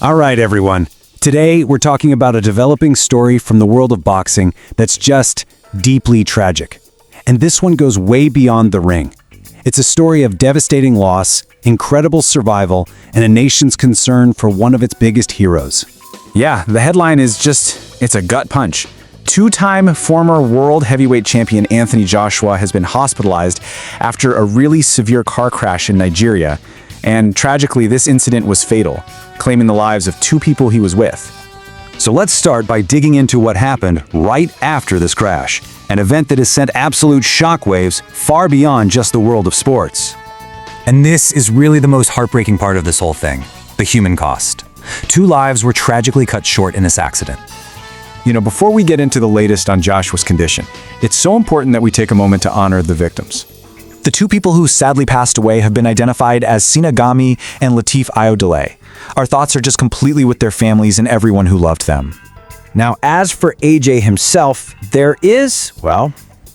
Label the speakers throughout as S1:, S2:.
S1: All right, everyone. Today, we're talking about a developing story from the world of boxing that's just deeply tragic. And this one goes way beyond the ring. It's a story of devastating loss, incredible survival, and a nation's concern for one of its biggest heroes.
S2: Yeah, the headline is it's a gut punch. Two-time former world heavyweight champion Anthony Joshua has been hospitalized after a really severe car crash in Nigeria. And tragically, this incident was fatal, claiming the lives of two people he was with.
S1: So let's start by digging into what happened right after this crash, an event that has sent absolute shockwaves far beyond just the world of sports.
S3: And this is really the most heartbreaking part of this whole thing, the human cost. 2 lives were tragically cut short in this accident.
S2: Before we get into the latest on Joshua's condition, it's so important that we take a moment to honor the victims. The 2 people who sadly passed away have been identified as Sina Ghami and Latif Ayodele. Our thoughts are just completely with their families and everyone who loved them.
S1: Now, as for AJ himself, there is,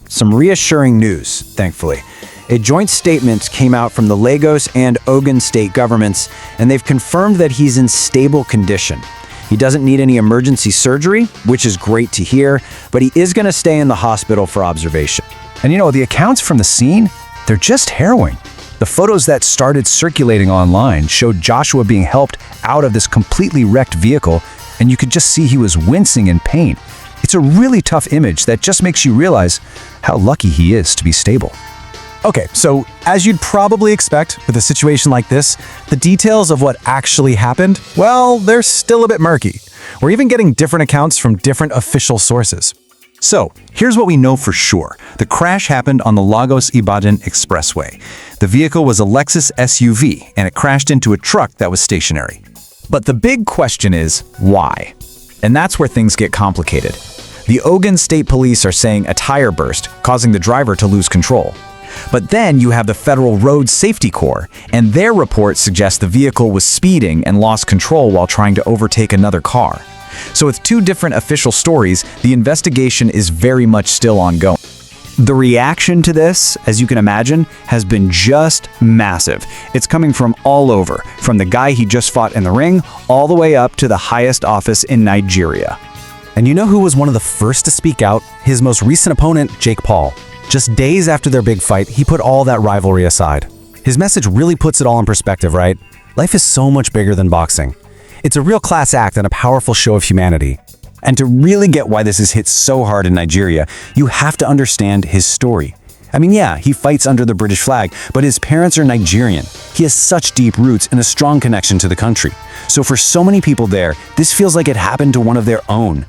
S1: some reassuring news, thankfully. A joint statement came out from the Lagos and Ogun State governments, and they've confirmed that he's in stable condition. He doesn't need any emergency surgery, which is great to hear, but he is going to stay in the hospital for observation.
S4: And the accounts from the scene, they're just harrowing. The photos that started circulating online showed Joshua being helped out of this completely wrecked vehicle, and you could just see he was wincing in pain. It's a really tough image that just makes you realize how lucky he is to be stable.
S5: Okay, so as you'd probably expect with a situation like this, the details of what actually happened, they're still a bit murky. We're even getting different accounts from different official sources.
S4: So, here's what we know for sure. The crash happened on the Lagos-Ibadan Expressway. The vehicle was a Lexus SUV, and it crashed into a truck that was stationary.
S2: But the big question is, why? And that's where things get complicated. The Ogun State Police are saying a tire burst, causing the driver to lose control. But then you have the Federal Road Safety Corps, and their report suggests the vehicle was speeding and lost control while trying to overtake another car. So with 2 different official stories, the investigation is very much still ongoing.
S1: The reaction to this, as you can imagine, has been just massive. It's coming from all over, from the guy he just fought in the ring, all the way up to the highest office in Nigeria.
S5: And you know who was one of the first to speak out? His most recent opponent, Jake Paul. Just days after their big fight, he put all that rivalry aside. His message really puts it all in perspective, right? Life is so much bigger than boxing. It's a real class act and a powerful show of humanity.
S1: And to really get why this has hit so hard in Nigeria, you have to understand his story. I mean, yeah, he fights under the British flag, but his parents are Nigerian. He has such deep roots and a strong connection to the country. So for so many people there, this feels like it happened to one of their own.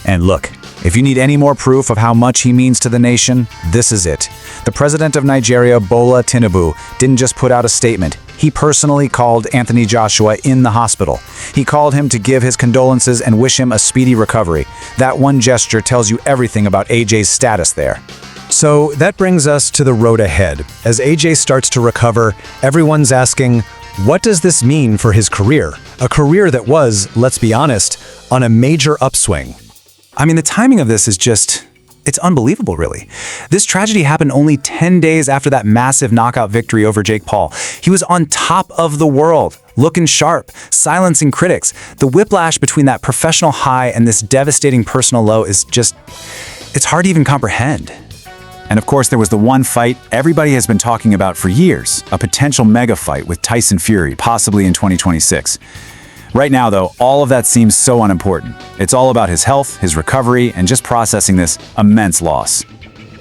S2: And look, if you need any more proof of how much he means to the nation, this is it. The president of Nigeria, Bola Tinubu, didn't just put out a statement. He personally called Anthony Joshua in the hospital. He called him to give his condolences and wish him a speedy recovery. That one gesture tells you everything about AJ's status there.
S5: So that brings us to the road ahead. As AJ starts to recover, everyone's asking, what does this mean for his career? A career that was, let's be honest, on a major upswing.
S2: I mean, the timing of this is it's unbelievable, really. This tragedy happened only 10 days after that massive knockout victory over Jake Paul. He was on top of the world, looking sharp, silencing critics. The whiplash between that professional high and this devastating personal low is it's hard to even comprehend. And of course, there was the one fight everybody has been talking about for years, a potential mega fight with Tyson Fury, possibly in 2026. Right now, though, all of that seems so unimportant. It's all about his health, his recovery, and just processing this immense loss.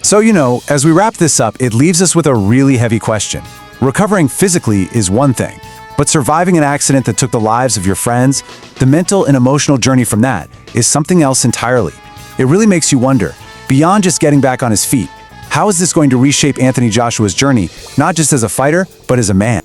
S5: So, as we wrap this up, it leaves us with a really heavy question. Recovering physically is one thing, but surviving an accident that took the lives of your friends, the mental and emotional journey from that is something else entirely. It really makes you wonder, beyond just getting back on his feet, how is this going to reshape Anthony Joshua's journey, not just as a fighter, but as a man?